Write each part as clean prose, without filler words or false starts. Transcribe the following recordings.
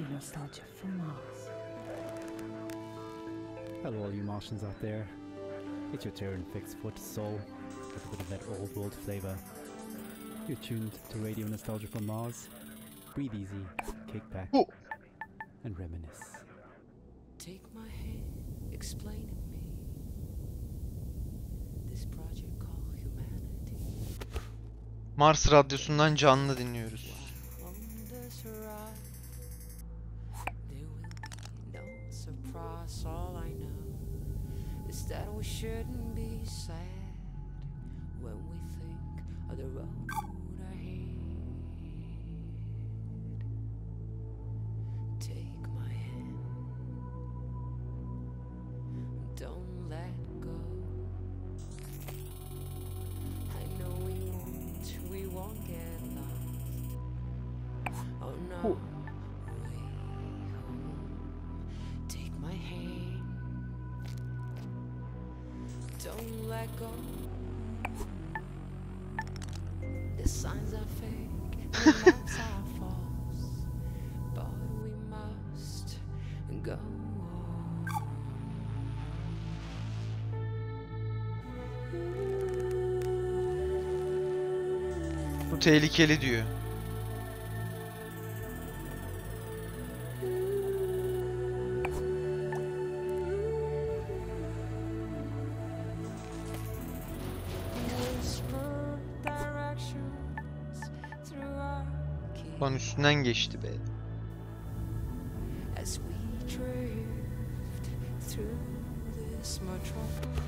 Radio nostalgia from Mars. Hello all you Martians out there. It's your Terran fixed foot soul with a bit of that old world flavor. You're tuned to Radio Nostalgia from Mars. Breathe easy, kick back, and reminisce. Take my hand, explain to me this project called humanity. Mars radyosundan canlı dinliyoruz. On this ride, there will be no surprise. All I know is that we shouldn't be sad when we think of the road ahead. Take my hand, don't let go. I know we won't get lost. Oh no, way home. Take my hand, don't let go. The signs are fake, the maps are false, but we must go on. Bu tehlikeli diyor. Whisper directions through our key Lan üstünden geçti be. as we drift through this metropolis.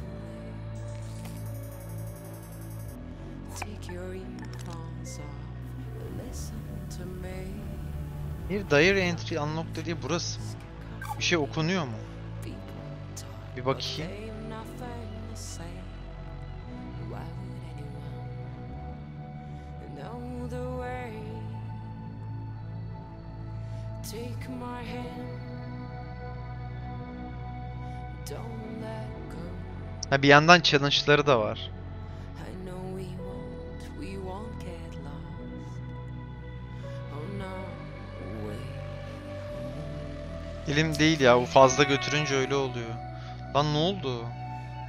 Take your earphones off, listen to me. Bir diary entry unlock dediği burası mı? Bir şey okunuyor mu? People talk, Bir but bakayım. they've nothing to say. Why would anyone know the way? Take my hand, don't let go. Ha bir yandan challenge'ları da var. I know we won't get lost. Oh no, way home. Elim değil ya, bu fazla götürünce öyle oluyor. Lan ne oldu?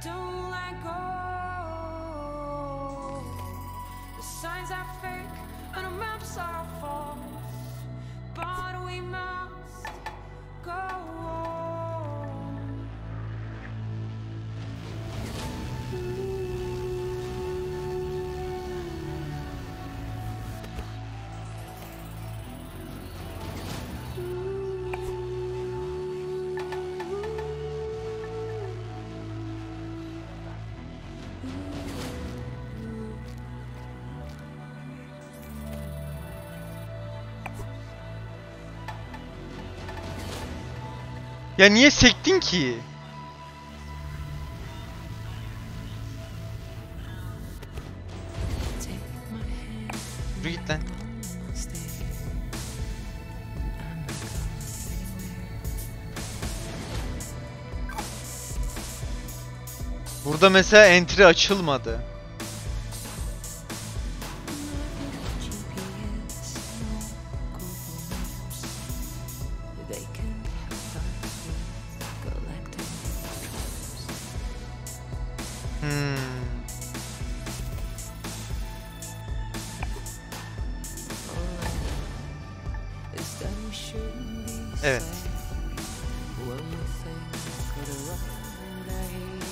Don't let go. The signs are fake and the maps are false, but we must go on. Ya niye sektin ki? Take my hand, Yürü git lan. stay. Burada mesela entry açılmadı. GPS, no Google Maps. They can help us with collecting trips. All I know is that we shouldn't be Evet. sad when we think of the road ahead.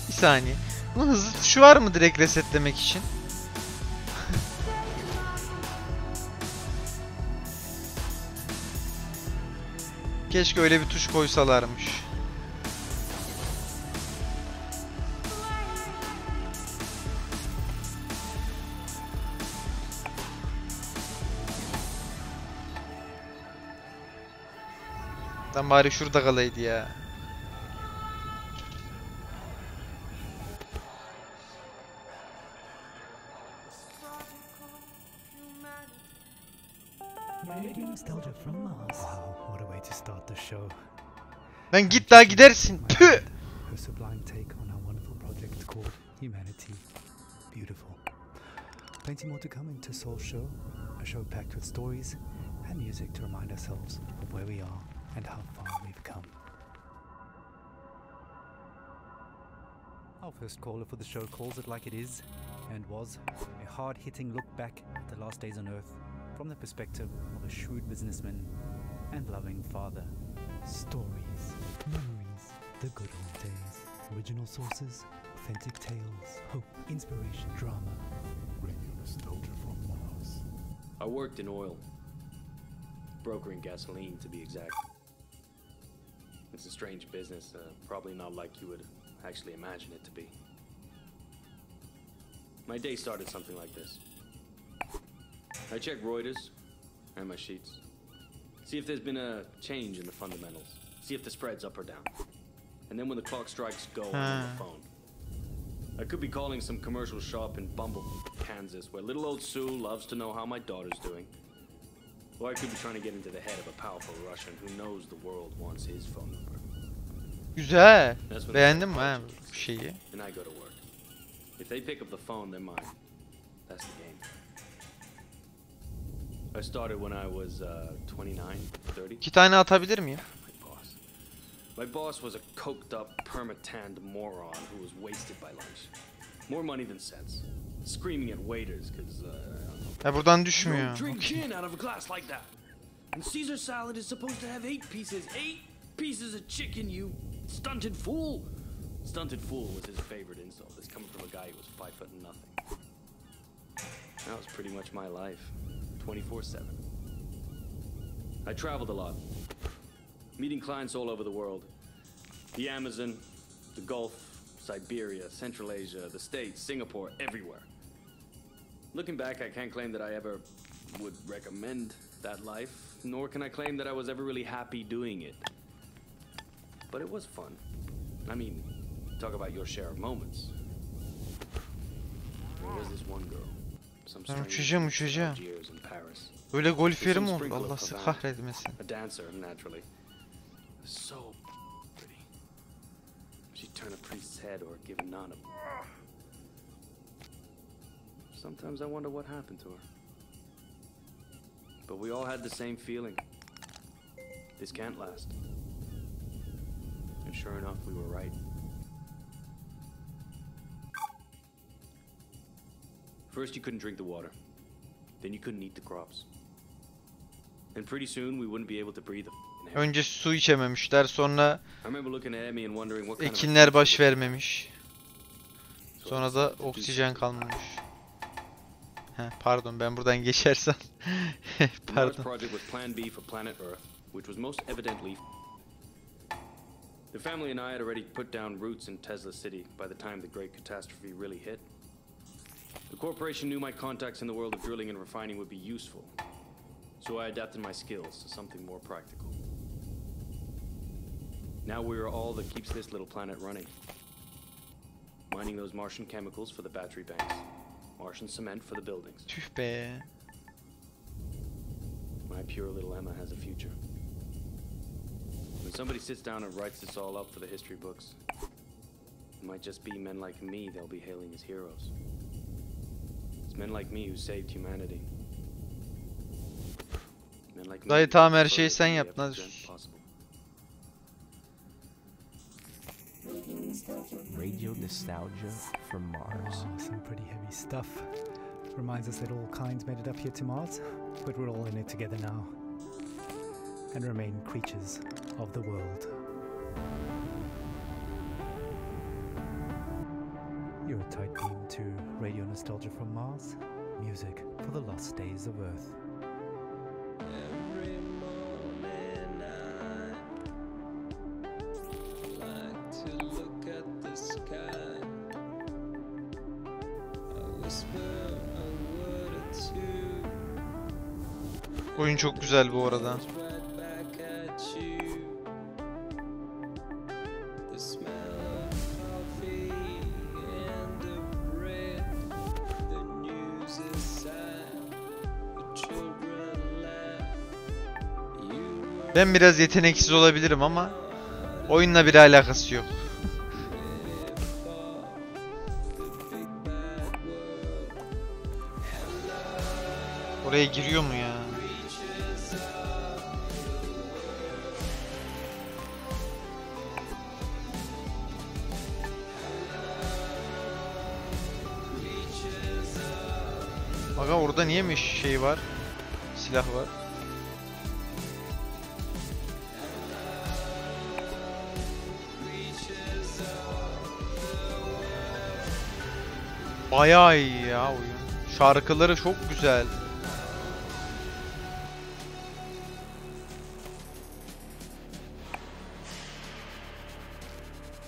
Bir saniye. Bunun hızlı tuşu var mı direkt resetlemek için? Keşke öyle bir tuş koysalarmış. Lan bari şurada kalaydı ya. Radio Nostalgia from Mars. Wow, what a way to start the show. Lan git daha gidersin. Püh! Her sublime take on our wonderful project called Humanity. Beautiful. Plenty more to come into Soul Show. a show packed with stories and music to remind ourselves of where we are and how far we've come. Our first caller for the show calls it like it is, and was a hard-hitting look back at the last days on Earth from the perspective of a shrewd businessman and loving father. Stories, memories, the good old days, original sources, authentic tales, hope, inspiration, drama. Radio nostalgia from Mars. I worked in oil, brokering gasoline to be exact. It's a strange business, probably not like you would actually imagine it to be. My day started something like this. I check Reuters and my sheets. See if there's been a change in the fundamentals. See if the spread's up or down. And then when the clock strikes go, I'm on the phone. I could be calling some commercial shop in Bumble, Kansas, where little old Sue loves to know how my daughter's doing. Or I could be trying to get into the head of a powerful Russian who knows the world wants his phone number. Güzel. Beğendin mi ha şeyi? And I go to work. If they pick up the phone, they're mine. That's the game. I started when I was 29, 30. 2 tane atabilir miyim? My boss was a coked up, perma-tanned moron who was wasted by lunch. More money than sense. Screaming at waiters because Buradan düşmüyor. don't drink gin out of a glass like that. And Caesar salad is supposed to have 8 pieces. 8 pieces of chicken, you stunted fool. Stunted fool was his favorite insult. It's coming from a guy who was 5 foot and nothing. That was pretty much my life. 24/7. I traveled a lot. Meeting clients all over the world. The Amazon, the Gulf, Siberia, Central Asia, the States, Singapore, everywhere. Looking back, I can't claim that I ever would recommend that life, nor can I claim that I was ever really happy doing it. But it was fun. I mean, talk about your share of moments. There was this one girl. Some Ben strange uçacağım. years in Paris. Böyle golf yeri mi olur? Allah sizi kahretmesin. A dancer, naturally. So pretty. She'd turn a priest's head or give a nun a... Sometimes I wonder what happened to her. But we all had the same feeling. This can't last. And sure enough, we were right. First, you couldn't drink the water. Then you couldn't eat the crops. And pretty soon, we wouldn't be able to breathe. Önce su içememişler, sonra I remember looking at me and wondering what kind of ekinler baş vermemiş. Sonra da oksijen kalmamış. Pardon, ben buradan geçersem. Pardon. project was Plan B for planet Earth, which was most evidently. The family and I had already put down roots in Tesla City by the time the great catastrophe really hit. The corporation knew my contacts in the world of drilling and refining would be useful, so I adapted my skills to something more practical. Now we are all that keeps this little planet running. Mining those Martian chemicals for the battery banks. Martian cement for the buildings. Tüh be. My pure little Emma has a future. When somebody sits down and writes this all up for the history books, it might just be men like me they'll be hailing as heroes. It's men like me who saved humanity. Men like me. Dayı tamam, her şeyi sen yaptın, hadi sus. Radio nostalgia from Mars. Some pretty heavy stuff. Reminds us that all kinds made it up here to Mars, but we're all in it together now. And remain creatures of the world. You're a tight beam to Radio Nostalgia from Mars. Music for the lost days of Earth. Every morning I like to look at the sky. I whisper a word or two. Oyun çok güzel bu arada. Right back at you. The smell of coffee and the bread. The news is sad. The children laugh. You were Ben biraz yeteneksiz olabilirim ama oyunla bir alakası yok. the big bad world. Hello. Oraya giriyor mu ya? Aga orada niye mi şey var? Silah var. Bayağı iyi ya oyun. Şarkıları çok güzel.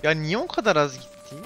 Ya niye o kadar az gitti?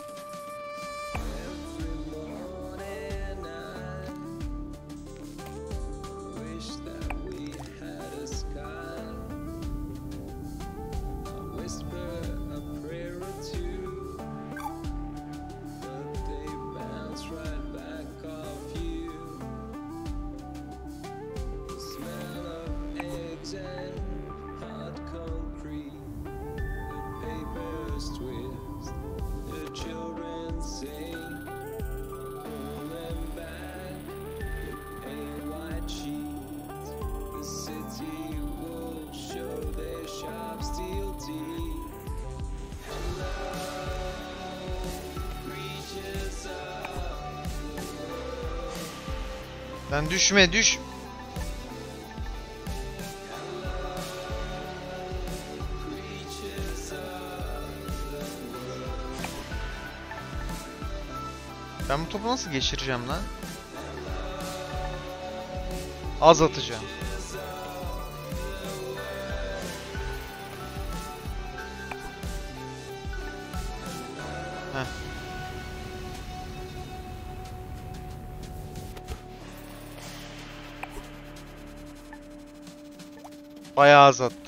Lan düşme düş. Ben bu topu nasıl geçireceğim lan? Az atacağım. Heh. Bayağı az attım.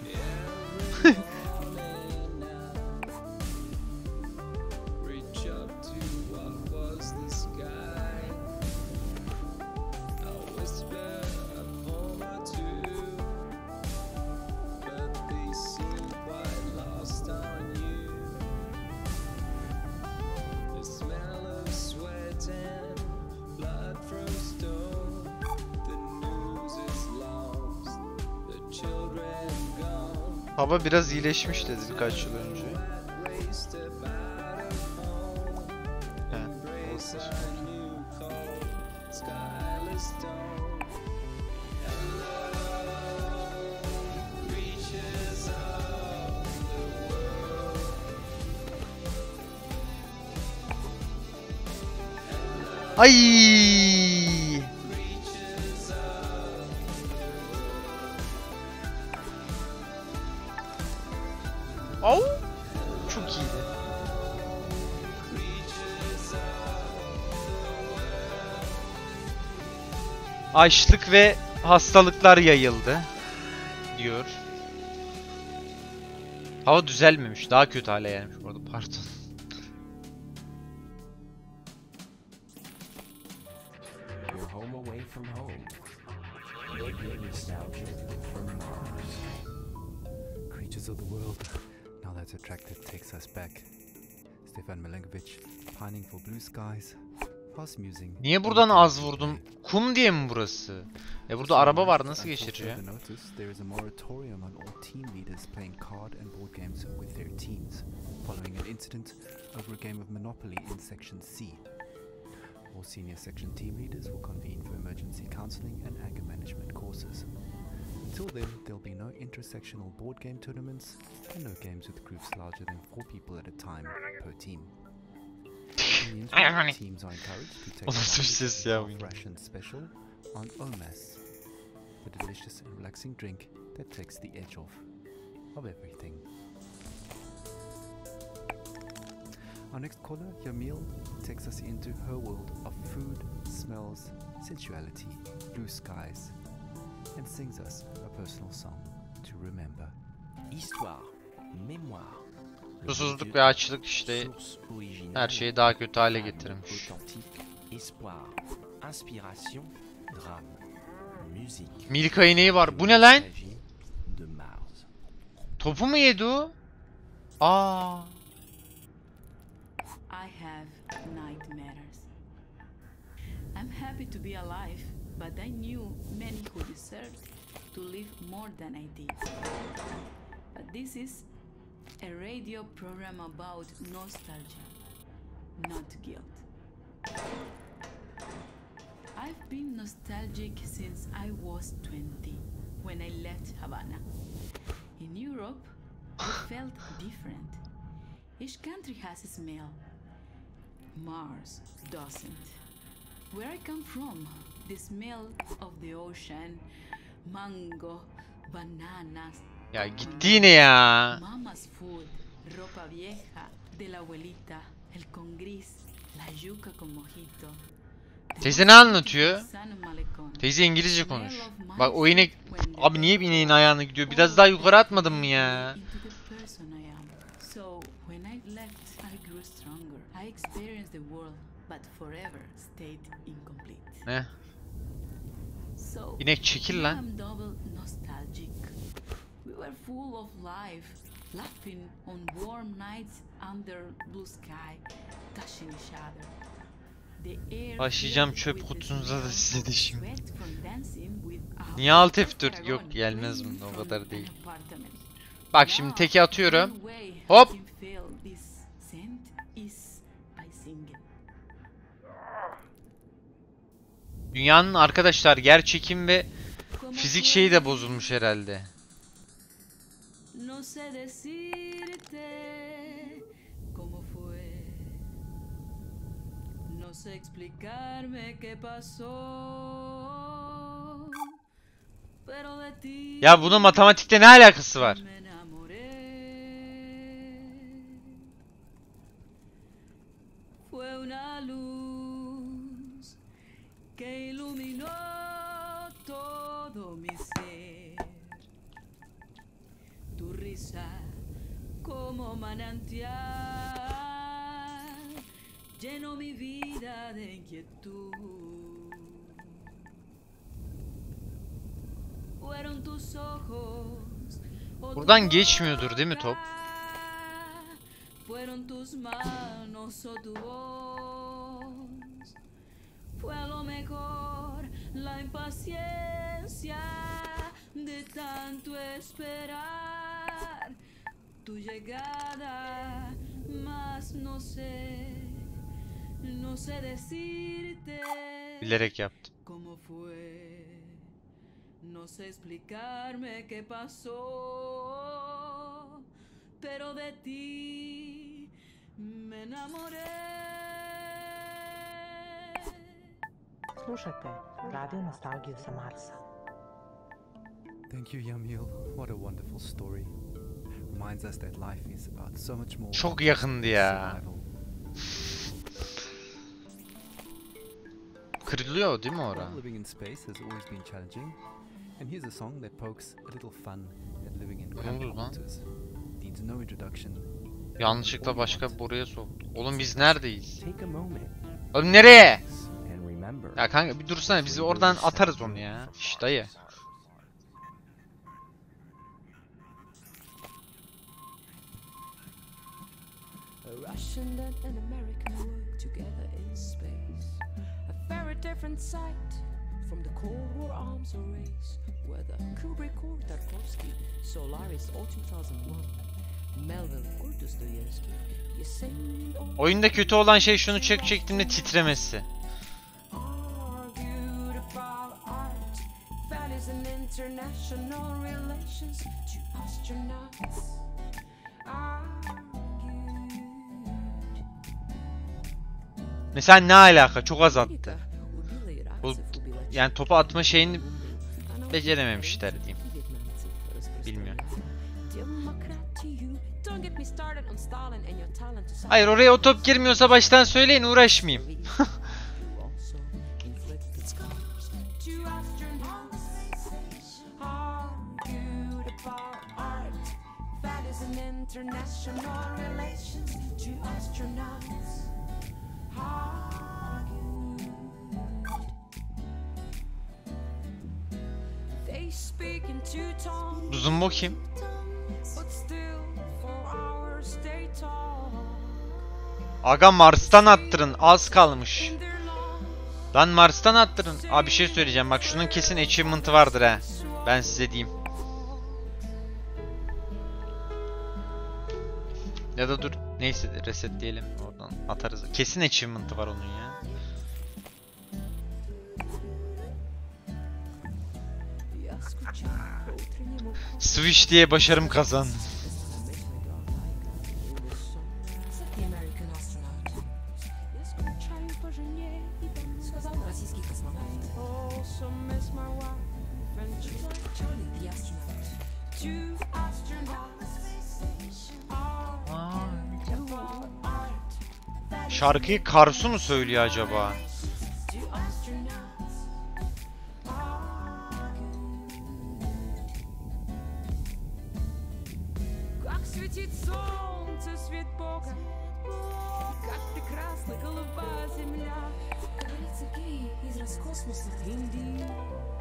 Hava biraz iyileşmiş dedi birkaç yıl önce. Ay! Au! Çok iyiydi. Açlık ve hastalıklar yayıldı diyor. Hava düzelmemiş. Daha kötü hale gelmiş bu arada. Pardon. Your home away from home. Nostalgia from Mars. Creatures of the world. Now that attractive takes us back. Stefan Milenkovic, pining for blue skies. Fast musing. Niye buradan az vurdum? Kum diye mi burası? Burada araba var, nasıl geçireceğim? There is a moratorium on all team leaders playing card and board games with their teams, following an incident over a game of Monopoly in Section C. All senior section team leaders will convene for emergency counseling and anger management courses. Until then, there'll be no intersectional board game tournaments and no games with groups larger than 4 people at a time per team. Teams are encouraged to take part ration special on Omas, the delicious and relaxing drink that takes the edge off of everything. Our next caller, Yamil, takes us into her world of food, smells, sensuality, blue skies, and sings us a personal song to remember. Histoire, mémoire. Susuzluk ve açlık işte her şeyi daha kötü hale getirmiş. Milka ineği var. Bu ne lan? Topu mu yedi o? Aa. I have nightmares. I'm happy to be alive, but I knew many who deserved to live more than I did. But this is a radio program about nostalgia, not guilt. I've been nostalgic since I was 20 when I left Havana. In Europe, I felt different. Each country has a smell. Mars doesn't. Where I come from, the smell of the ocean, mango, bananas. Ya gitti yine ya. Mama's food, ropa vieja de la abuelita, el con gris, la yuca con mojito. Teyze ne anlatıyor? Teyze İngilizce konuş. Bak o inek... Abi niye bir ineğin ayağına gidiyor? Biraz daha yukarı atmadın mı ya? Ne? İnek çekil lan. Başlayacağım çöp kutunuza da size de şimdi. Niye alt F4? Yok gelmez bunda, o kadar değil. Bak şimdi teki atıyorum. Hop. Dünyanın arkadaşlar yer çekim ve fizik şeyi de bozulmuş herhalde. Ya bunun matematikte ne alakası var? Lleno mi vida de inquietud. Fueron tus ojos. Buradan geçmiyordur değil mi top? Fueron tus manos o tu voz. Fue a lo mejor la impaciencia de tanto esperar tu llegada, mas no sé. No sé decirte bilerek yaptım. Cómo fue. No sé explicarme qué pasó. Pero de ti me enamoré. Slušajte Radio Nostalgiju sa Marsa. Thank you, Yamil. What a wonderful story. Reminds us that life is about so much more. Çok yakındı ya. Kırılıyor değil mi ora? Living in space has always been challenging, and here's a song that pokes a little fun at living in cramped waters. Needs no introduction. Yanlışlıkla başka boruya soktuk. Oğlum biz neredeyiz? Oğlum nereye? Ya kanka bir dursana, bizi oradan atarız onu ya. Şşş dayı. Different sight from the Cold War arms race, whether Kubrick or Tarkovsky, Solaris or 2001, Melvin or Dostoyevsky. Oyunda kötü olan şey şunu çektiğimde titremesi. Mesela ne alaka? Çok az attı. Bu yani topu atma şeyini becerememişler diyeyim. Bilmiyorum. Hayır, oraya o top girmiyorsa baştan söyleyin, uğraşmayayım. Zumbo kim? Aga Mars'tan attırın, az kalmış. Lan Mars'tan attırın. Abi bir şey söyleyeceğim. Bak şunun kesin achievement'ı vardır ha. Ben size diyeyim. Ya da dur. Neyse resetleyelim. Oradan atarız. Kesin achievement'ı var onun ya. Switch diye başarım kazan. Şarkıyı Karsu mu söylüyor acaba?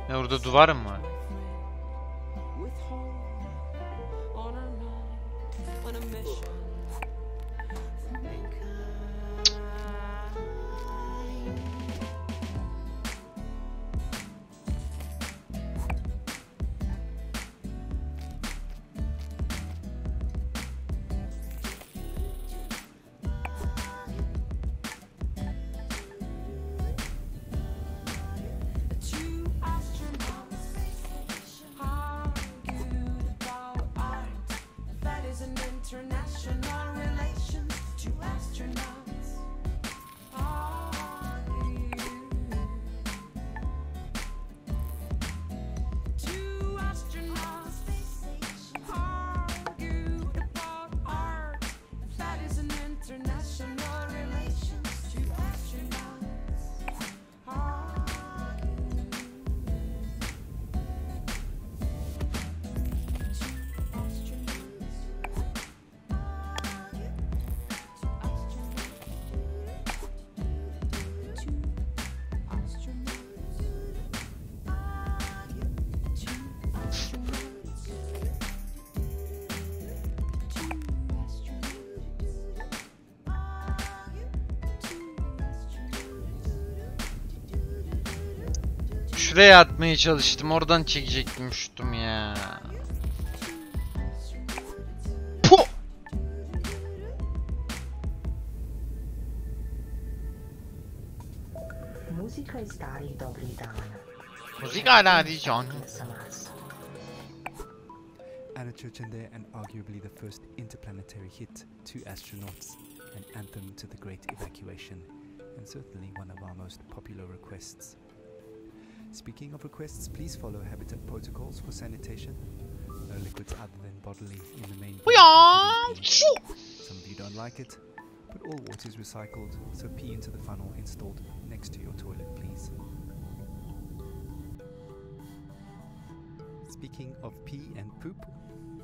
Ne orada duvar mı var? Şuraya atmaya çalıştım. Oradan çekecektim şutum ya. Puh! Muzika iz starih dobrih dana. Muzika radi can. Anna Churchill and arguably the first interplanetary hit, Two Astronauts, an anthem to the Great Evacuation, and certainly one of our most popular requests. Speaking of requests, please follow Habitat protocols for sanitation. No liquids other than bodily in the main. Some of you don't like it, but all water is recycled, so pee into the funnel installed next to your toilet, please. Speaking of pee and poop,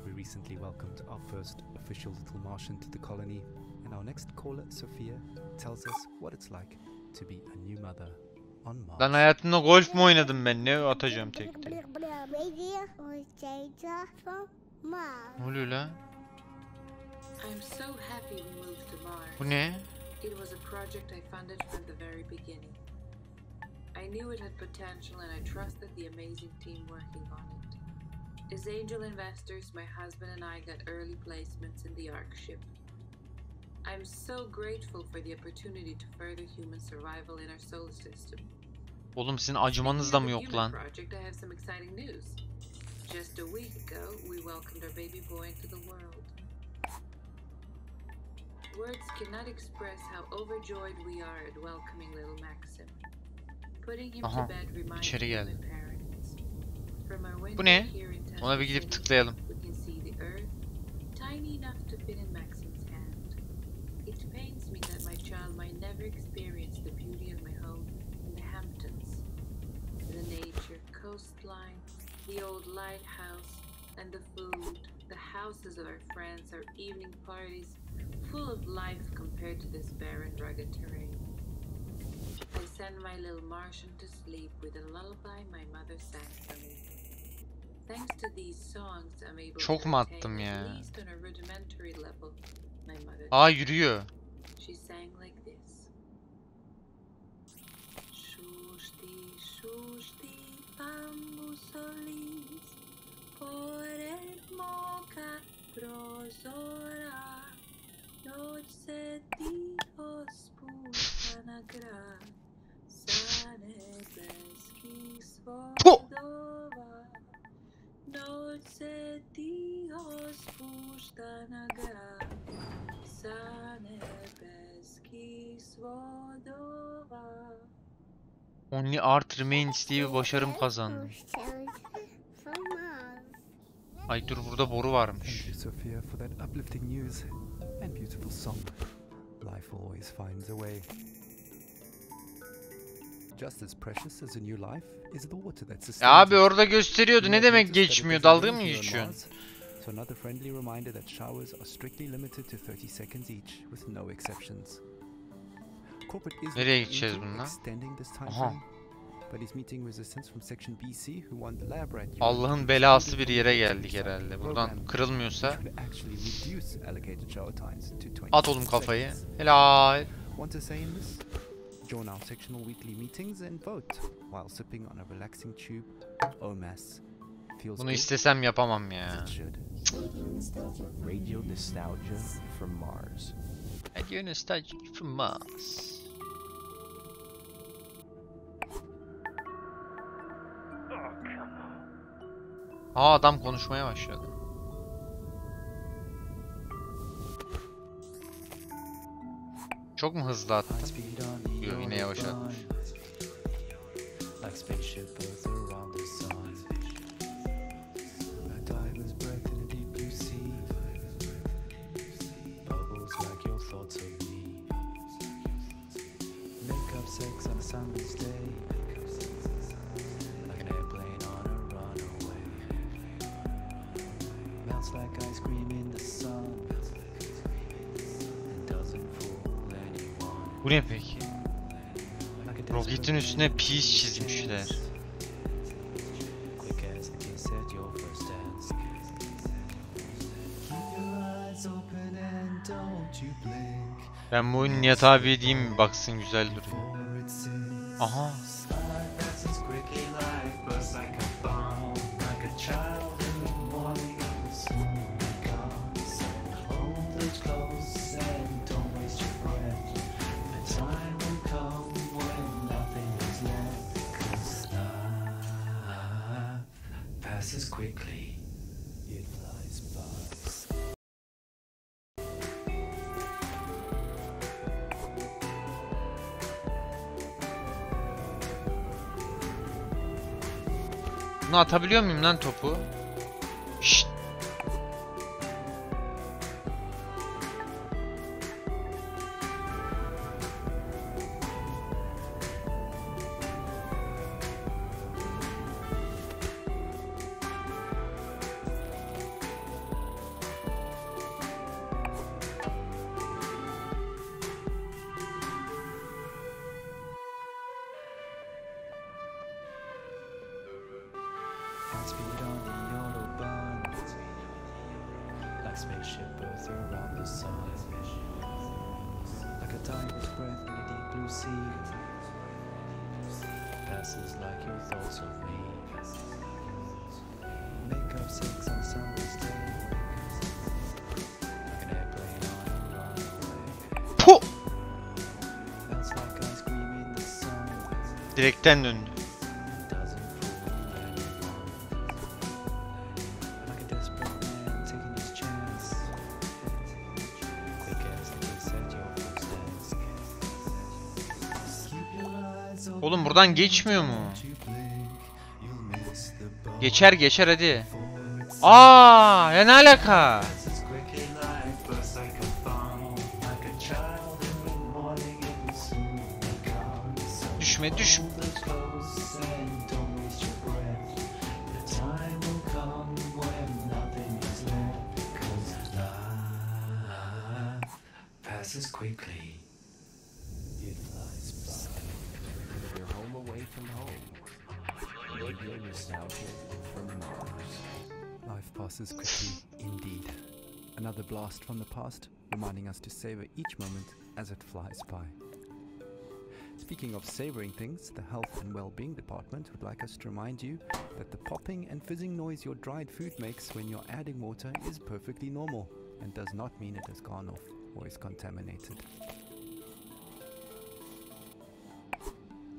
we recently welcomed our first official little Martian to the colony, and our next caller, Sophia, tells us what it's like to be a new mother on Mars. Lan hayatımda golf mu oynadım ben? Ne atacağım tekte? Ne oluyor lan? I'm so happy we moved to Mars. Bu ne? It was a project I funded from the very beginning. I knew it had potential and I trusted the amazing team working on it. As angel investors, my husband and I got early placements in the Ark ship. I'm so grateful for the opportunity to further human survival in our solar system. Oğlum sizin acımanız da mı yok lan? Project, I have some exciting news. Just a week ago, we welcomed our baby boy into the world. Words cannot express how overjoyed we are at welcoming little Maxim. Putting him to bed reminds me of my parents. From our window here in Ona bir gidip tıklayalım. we can see the Earth, tiny enough to fit in Maxim's hand. It pains me that my child might never experience the beauty of my home in the Hamptons. The nature, coastline, the old lighthouse, and the food, the houses of our friends, our evening parties, full of life compared to this barren, rugged terrain. I send my little Martian to sleep with a lullaby my mother sang for me. Thanks to these songs, I'm able Çok to mu attain, attım ya? at least on a rudimentary level, my mother. Yürüyor. She sang like this. Susti bambus solis, por el moca prozora, noć se tiho spušta na grad, sa nebeskih svodova. Noć se tiho spušta na grad, sa nebeskih svodova. Only Art Remains diye bir başarım kazandım. Ay dur, burada boru varmış. Thank you, Sophia, for that uplifting news and beautiful song. Life always finds a way. Just as precious as a new life is the water that sustains. Ya abi orada gösteriyordu. Ne demek geçmiyor? Dalga mı geçiyorsun? So another friendly reminder that showers are strictly limited to 30 seconds each with no exceptions. Corporate is Nereye gideceğiz bununla? extending this time Aha. frame, but he's meeting resistance from section BC who want the lab rat. Allah'ın belası bir yere geldik herhalde. Buradan kırılmıyorsa at oğlum kafayı. Helal. Want to say in this? Join our sectional weekly meetings and vote while sipping on a relaxing tube. Oh mess. Bunu istesem yapamam ya. Radio nostalgia from Mars. Radio nostalgia from Mars. Aa, adam konuşmaya başladı. Çok mu hızlı attı? Yok, yine yavaş atmış. Bu ne peki? Roketin üstüne peace çizmişler. Ben bu oyunun Nihat abi diyeyim mi? Baksın, güzel duruyor. Aha. Bunu atabiliyor muyum lan topu? Şşt. Puh! Direkten döndü. Oğlum buradan geçmiyor mu? Geçer geçer hadi. Aa, ya ne alaka? Düşme düşme. Life passes quickly, indeed. Another blast from the past, reminding us to savor each moment as it flies by. Speaking of savoring things, the Health and Well-being Department would like us to remind you that the popping and fizzing noise your dried food makes when you're adding water is perfectly normal and does not mean it has gone off or is contaminated.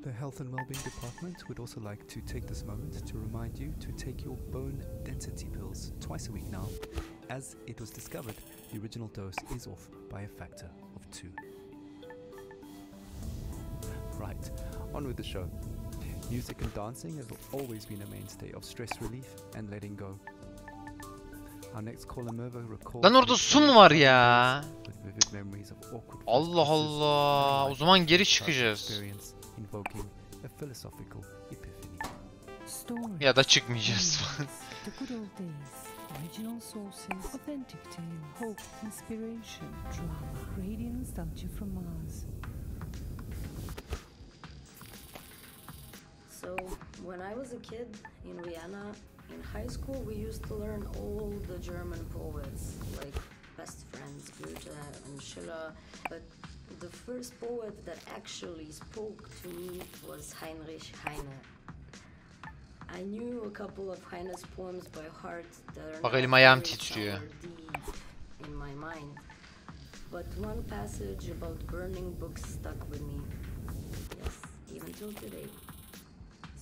The Health and Wellbeing Department would also like to take this moment to remind you to take your bone density pills twice a week now, as it was discovered the original dose is off by a factor of 2. Right, on with the show. Music and dancing have always been a mainstay of stress relief and letting go. Our next caller Merva recalls Lan orada su mu var ya? Allah Allah. O zaman geri çıkacağız. Invoking a philosophical epiphany. Ya da çıkmayacağız. The good old days, original sources, authentic tale, hope, inspiration, drama, radiant nostalgia from Mars. So, when I was a kid in Vienna, in high school we used to learn all the German poets, like Best Friends, Goethe and Schiller, but the first poet that actually spoke to me was Heinrich Heine. I knew a couple of Heine's poems by heart that are Bak not elim ayağım very titriyor. deep in my mind. But one passage about burning books stuck with me. Yes, even till today.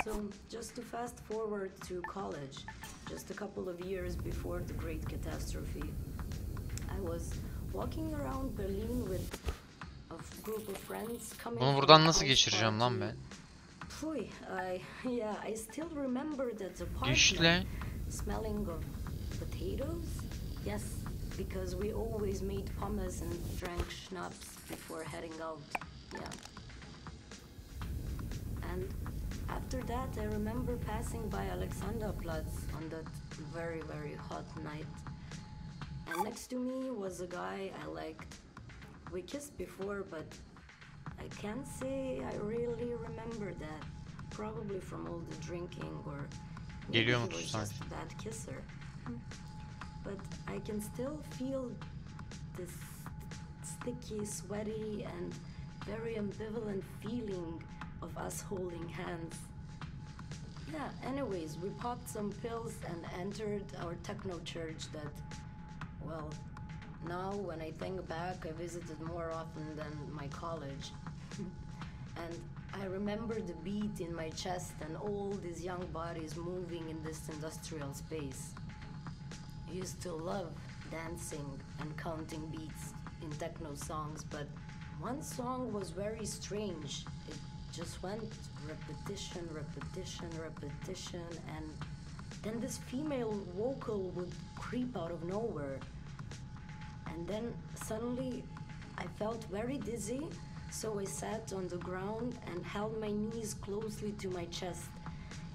So, just to fast forward to college, just a couple of years before the Great Catastrophe, I was walking around Berlin with a group of friends coming Bunu from buradan a nasıl house geçireceğim lan party. ben? Phew, I still remember that Düşle. apartment smelling of potatoes. Yes, because we always made pommes and drank schnapps before heading out. Yeah. And after that, I remember passing by Alexanderplatz on that very, very hot night. And next to me was a guy I liked. We kissed before, but I can't say I really remember that. Probably from all the drinking, or maybe he was just a bad kisser. But I can still feel this sticky, sweaty, and very ambivalent feeling of us holding hands. Yeah, anyways, we popped some pills and entered our techno church that, well, now when I think back, I visited more often than my college. And I remember the beat in my chest and all these young bodies moving in this industrial space. I used to love dancing and counting beats in techno songs, but one song was very strange. It just went repetition, repetition, repetition, and then this female vocal would creep out of nowhere. And then suddenly I felt very dizzy, so I sat on the ground and held my knees closely to my chest.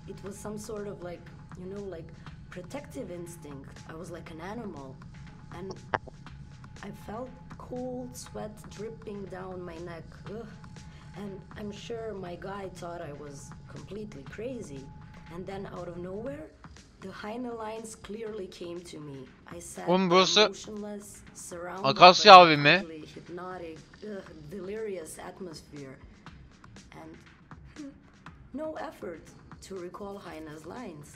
It was some sort of like, you know, like protective instinct. I was like an animal, and I felt cold sweat dripping down my neck. Ugh. And I'm sure my guy thought I was completely crazy. And then out of nowhere, the Heine lines clearly came to me. I sat motionless, surrounded by a hypnotic, delirious atmosphere. And no effort to recall Heine's lines.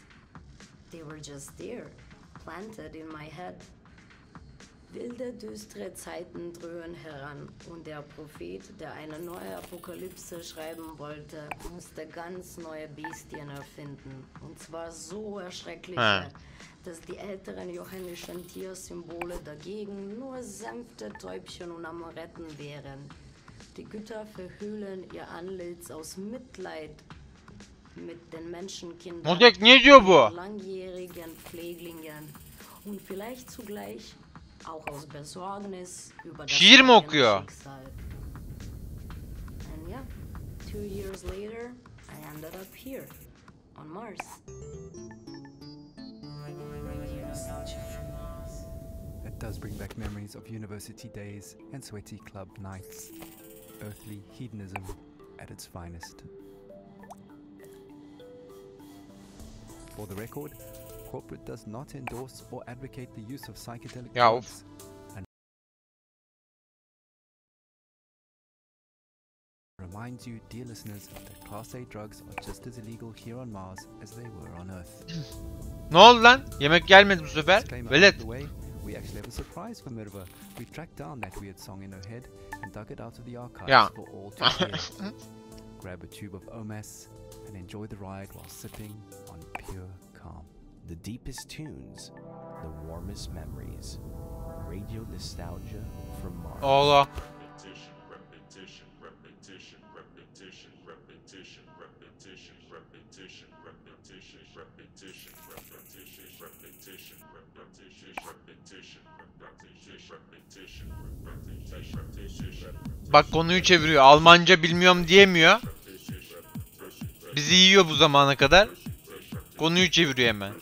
They were just there, planted in my head. Wilde, düstere Zeiten dröhnen heran und der Prophet, der eine neue Apokalypse schreiben wollte, musste ganz neue Bestien erfinden. Und zwar so erschreckliche, dass die älteren johannischen Tiersymbole dagegen nur sanfte Täubchen und Amoretten wären. Die Götter verhüllen ihr Antlitz aus Mitleid mit den Menschenkindern, langjährigen Pfleglingen und vielleicht zugleich auch aus Besorgnis über das eigene Schicksal. And yeah, 2 years later, I ended up here, on Mars. That does bring back memories of university days and sweaty club nights. Earthly hedonism at its finest. For the record, corporate does not endorse or advocate the use of psychedelic drugs. And remind you, dear listeners, that Class A drugs are just as illegal here on Mars as they were on Earth. Ne oldu lan? Yemek gelmedi bu sefer. Disclaimer Velet. out of the way, we actually have a surprise for Mirva. We tracked down that weird song in her head and dug it out of the archives Yeah. for all to hear. Grab a tube of OMAS and enjoy the ride while sipping on pure calm. The deepest tunes, the warmest memories. Radio nostalgia from Mars. Allah. Bak konuyu çeviriyor. Almanca bilmiyorum diyemiyor. Bizi yiyor bu zamana kadar. Konuyu çeviriyor hemen.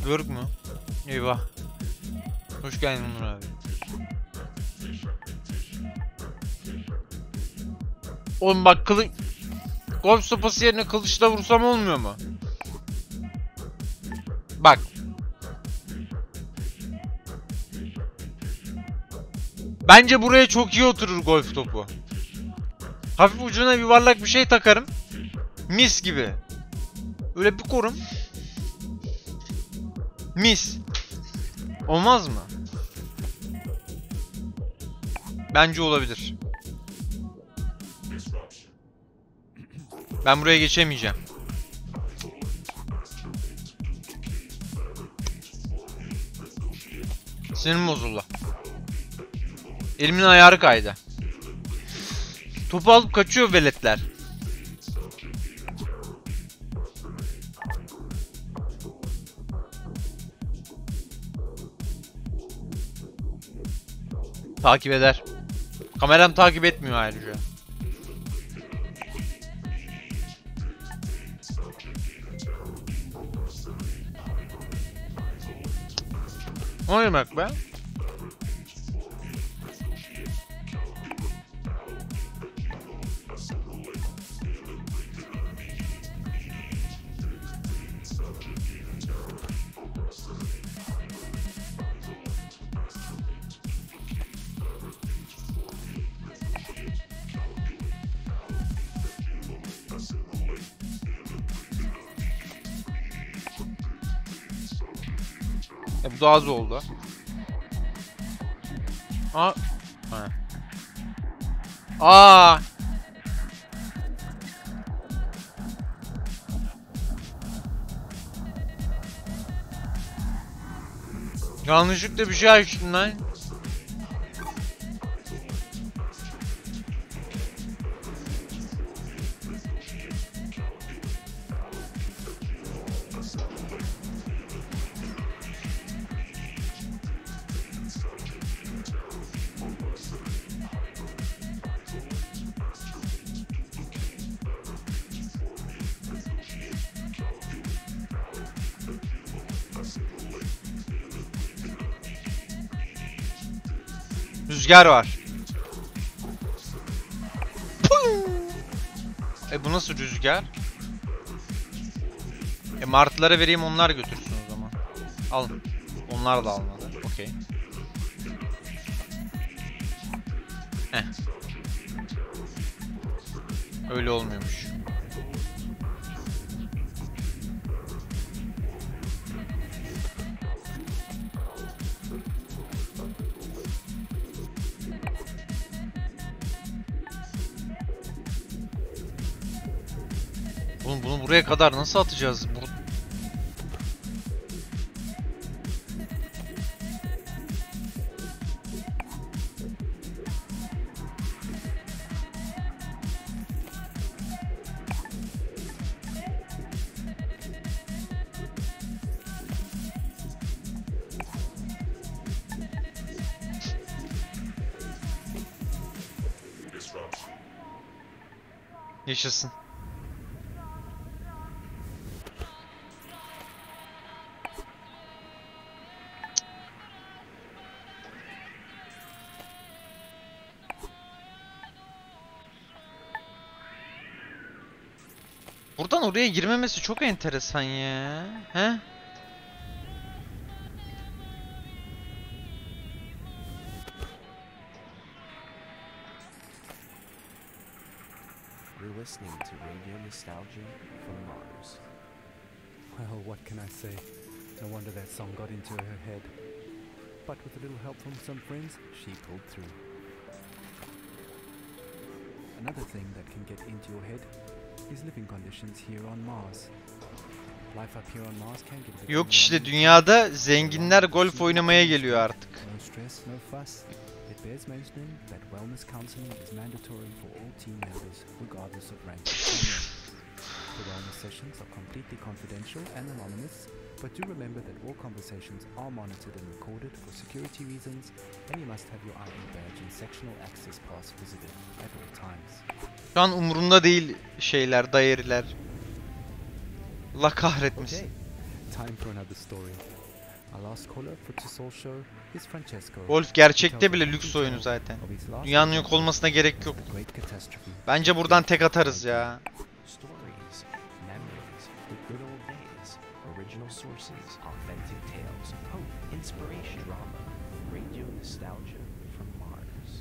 Work mu? Eyvah. Hoş geldin Onur abi. Oğlum bak golf sopası yerine kılıçla vursam olmuyor mu? Bak. Bence buraya çok iyi oturur golf topu. Hafif ucuna yuvarlak bir şey takarım. Mis gibi. Öyle bir korum. Mis. Olmaz mı? Bence olabilir. Ben buraya geçemeyeceğim. Sinirim bozuldu. Elimin ayarı kaydı. Topu alıp kaçıyor veletler. Takip eder. Kameram takip etmiyor ayrıca. O ne demek be? Bu da az oldu. Aa. Ha. Aa. Yanlışlıkla bir şey açtım lan. Rüzgar var. Bu nasıl rüzgar? Martılara vereyim, onlar götürsün o zaman. Alın. Onlar da almadı. Okey. Öyle olmuyormuş. Oğlum bunu buraya kadar nasıl atacağız? Yaşasın. Buradan oraya girmemesi çok enteresan ya. He? You're listening to Radio Nostalgia from Mars. Well, what can I say? No wonder that song got into her head. But with a little help from some friends, she pulled through. Another thing that can get into your head is living conditions here on Mars. Life up here on Mars can get a bit Yok işte dünyada zenginler golf oynamaya geliyor artık. No stress, no fuss. It bears mentioning that wellness counseling is mandatory for all team members, regardless of rank. The wellness sessions are completely confidential and anonymous, but do remember that all conversations are monitored and recorded for security reasons, and you must have your ID badge and sectional access pass visited at all times. Şu an umurumda değil şeyler, dairler. Allah kahretmesin. Okay, time for another story. Our last caller for the Soul Show is Francesco. Golf gerçekte bile lüks oyunu zaten. Dünyanın yok olmasına gerek yok. Bence buradan tek atarız ya. Stories, memories, the good old days, original sources, authentic tales, hope, inspiration, drama, radio nostalgia from Mars.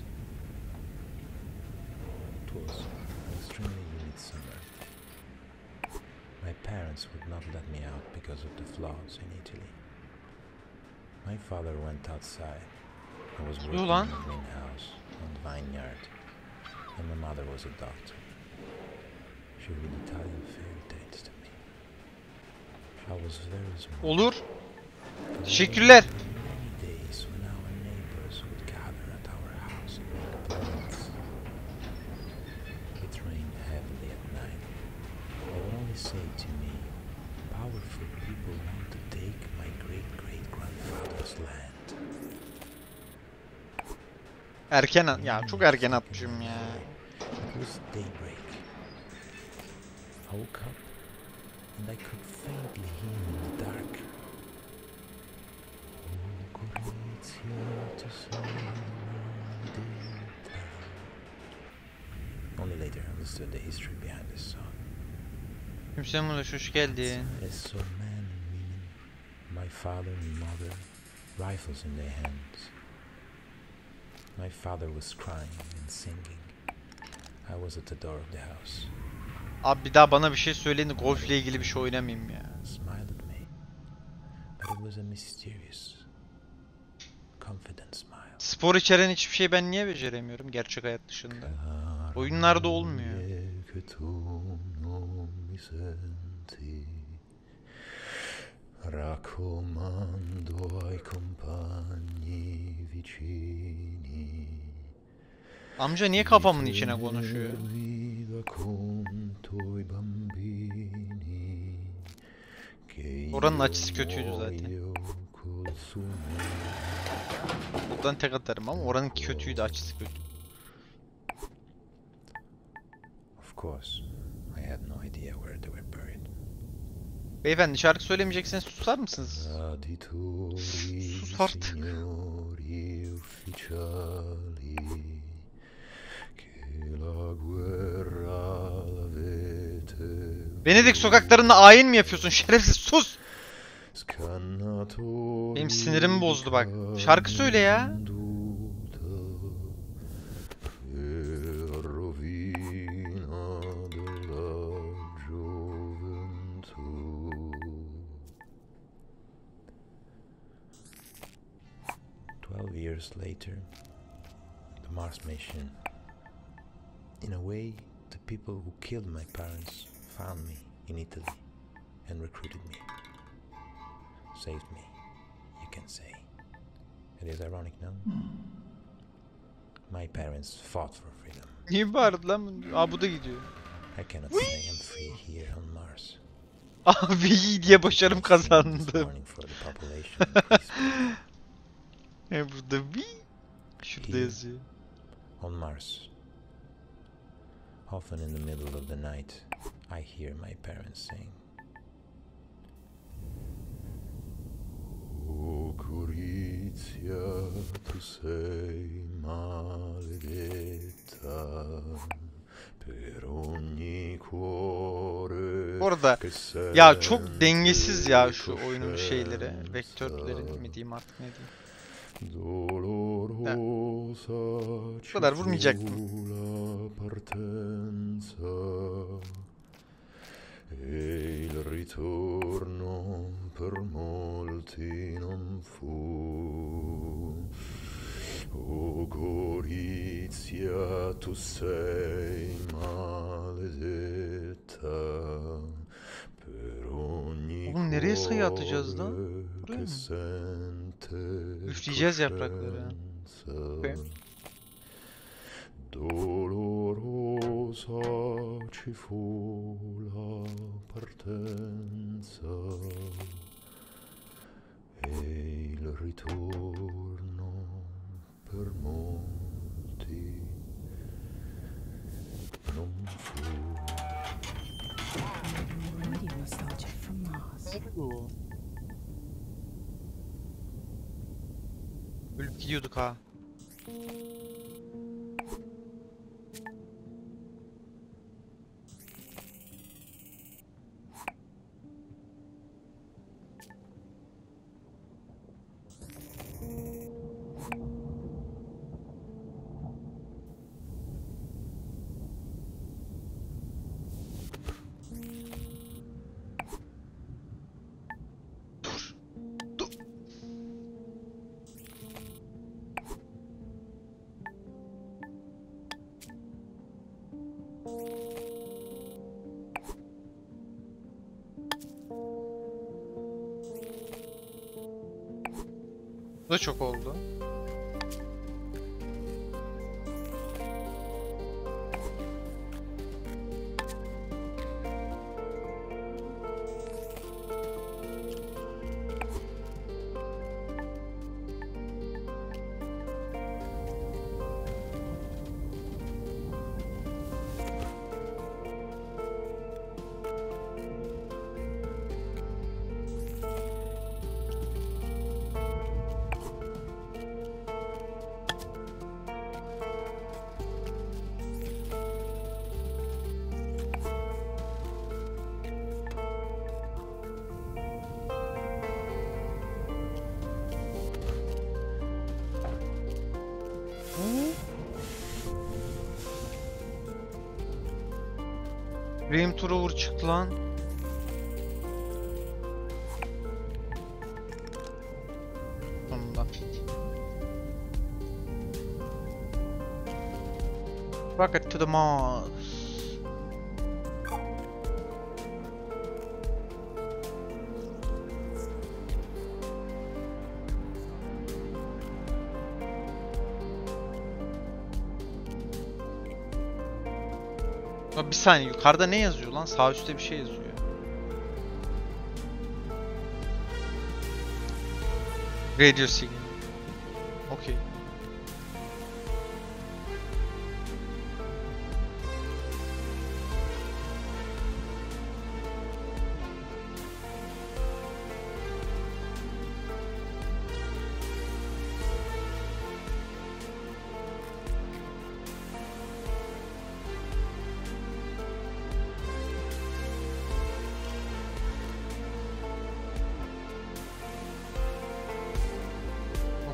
It was an extremely humid summer. My parents would not let me out because of the floods in Italy. My father went outside. I was working in a greenhouse on the vineyard, and my mother was a doctor. She read Italian fairy tales to me. I was very small. Olur. Teşekkürler. Many days when our neighbors would gather at our house and make plans. It rained heavily at night. They would only say to me, "Powerful people want to take my great-great-grandfather's land." Erken ya çok erken atmışım ya. It was daybreak. I woke up and I could faintly hear in the dark. Only later I understood the history behind this song. Kimse bulaş, hoş geldin. I saw men and women, my father and mother, rifles in their hands. My father was crying and singing. I was at the door of the house. Abi bir daha bana bir şey söyleyin de golfle ilgili bir şey oynamayayım ya. Smiled at me, but it was a mysterious, confident smile. Spor içeren hiçbir şey ben niye beceremiyorum gerçek hayat dışında? Oyunlarda olmuyor. Amca niye kafamın içine konuşuyor? Oranın açısı kötüydü zaten. Buradan tek atarım ama oranın kötüydü, açısı kötü. Of course, I had no idea where they were buried. Beyefendi şarkı söylemeyecekseniz susar mısınız? Sus artık. Venedik sokaklarında ayin mi yapıyorsun şerefsiz, sus! Benim sinirimi bozdu bak. Şarkı söyle ya. Years later, the Mars mission. In a way, the people who killed my parents found me in Italy and recruited me. Saved me, you can say. It is ironic, no? My parents fought for freedom. Niye bağırdı lan? Aa bu da gidiyor. I cannot say I'm free here on Mars. Abi iyi diye başarım kazandım. Burada bir şurada yazıyor. On Mars, Often in the middle of the night, I hear my parents sing. O Gorizia, tu sei maledetta per ogni cuore. Orada ya çok dengesiz ya şu oyunun şeyleri, vektörleri mi diyeyim artık ne diyeyim. Bu kadar vurmayacaktım. E il ritorno per molti non fu. O Gorizia, tu sei maledetta per ogni Oğlum nereye sayı atacağız lan? Buraya mı? Üfleyeceğiz yaprakları. Okay. Dolorosa ci fu la partenza e il ritorno per molti non fu. Radio nostalgia from Mars. Ölüp gidiyorduk ha. Bu da çok oldu. Dream Tour'a vur çıktı lan. Sonunda. Rocket to the Mars. Bir saniye, yukarıda ne yazıyor lan? Sağ üstte bir şey yazıyor. Radio signal. Okey.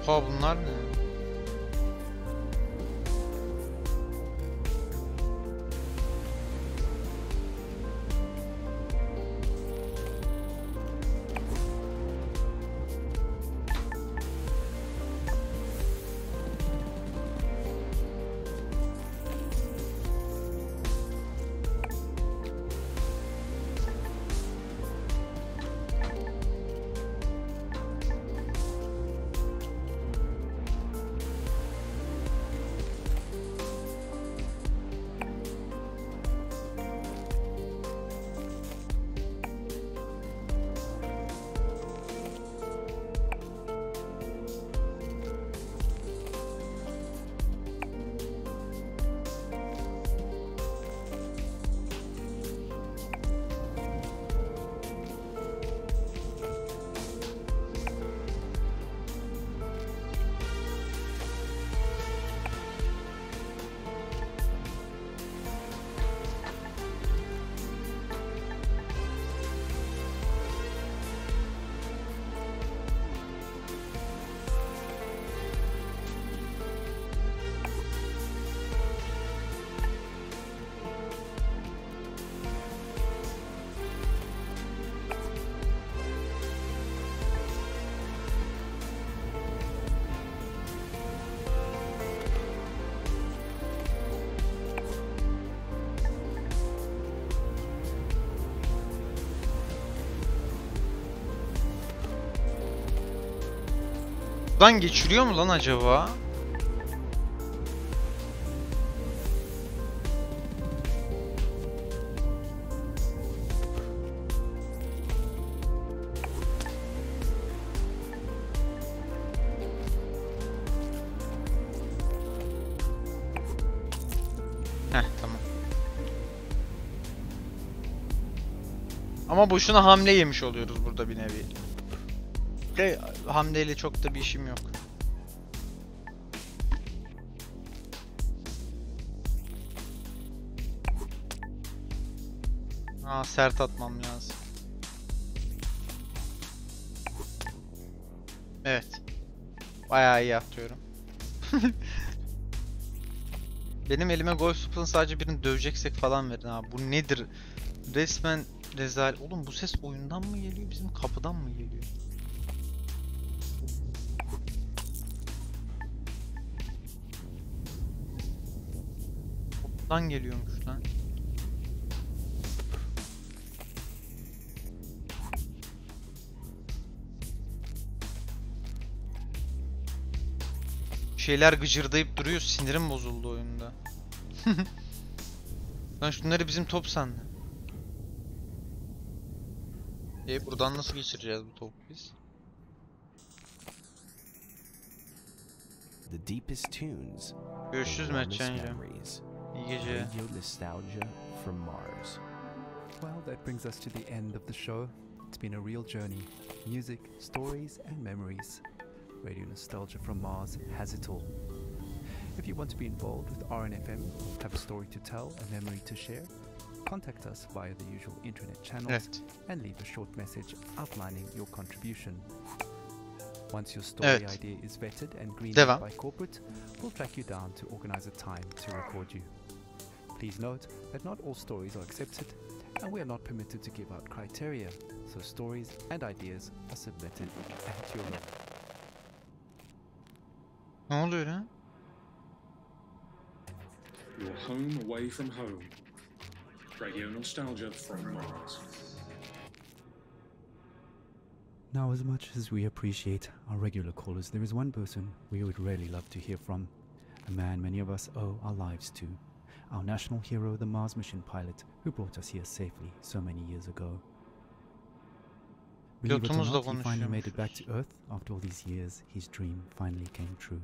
Oha bunlar ne? Buradan geçiriyor mu lan acaba? Heh, tamam. Ama boşuna hamle yemiş oluyoruz burada bir nevi. Hamleyle çok da bir işim yok. Sert atmam lazım. Evet. Bayağı iyi atıyorum. Benim elime golf sopasını sadece birini döveceksek falan verin abi. Bu nedir? Resmen rezalet. Oğlum bu ses oyundan mı geliyor, bizim kapıdan mı geliyor? Kapıdan geliyormuş lan. Şeyler gıcırdayıp duruyor, sinirim bozuldu oyunda. Ben şunları bizim top sandım. Buradan nasıl geçireceğiz bu topu biz? The deepest tunes. Görüşürüz Mertcan'cığım. İyi geceler. Radio nostalgia from Mars. Well, that brings us to the end of the show. It's been a real journey. Music, stories, and memories. Radio Nostalgia from Mars has it all. If you want to be involved with RNFM, have a story to tell, a memory to share, contact us via the usual internet channels and leave a short message outlining your contribution. Once your story idea is vetted and greenlit by corporate, we'll track you down to organize a time to record you. Please note that not all stories are accepted and we are not permitted to give out criteria, so stories and ideas are submitted at your level. Ne oluyor lan? Your home away from home. Radio nostalgia from Mars. Now, as much as we appreciate our regular callers, there is one person we would really love to hear from. A man many of us owe our lives to. Our national hero, the Mars mission pilot, who brought us here safely so many years ago. Believe it or not, he finally made it back to Earth. After all these years, his dream finally came true.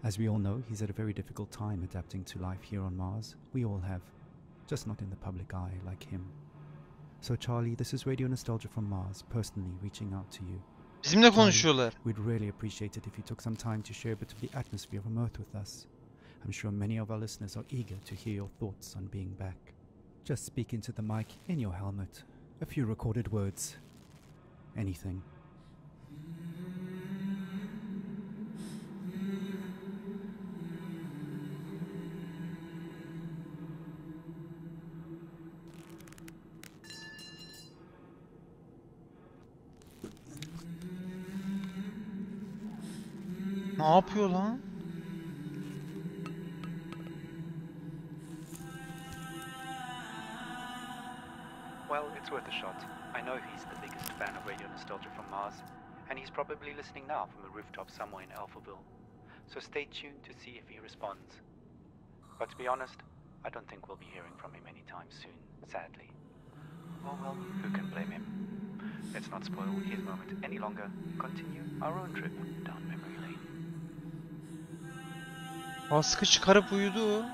As we all know, he's at a very difficult time adapting to life here on Mars. We all have, just not in the public eye like him. So Charlie, this is Radio Nostalgia from Mars, personally reaching out to you. Bizimle konuşuyorlar. We'd really appreciate it if you took some time to share a bit of the atmosphere from Earth with us. I'm sure many of our listeners are eager to hear your thoughts on being back. Just speak into the mic in your helmet. A few recorded words. Anything. Ne yapıyor lan? Well, it's worth a shot. I know he's the biggest fan of Radio Nostalgia from Mars, and he's probably listening now from a rooftop somewhere in Alphaville. So stay tuned to see if he responds. But to be honest, I don't think we'll be hearing from him anytime soon, sadly. Oh well, who can blame him? Let's not spoil his moment any longer. Continue our own trip down memory lane. Askı çıkarıp uyudu.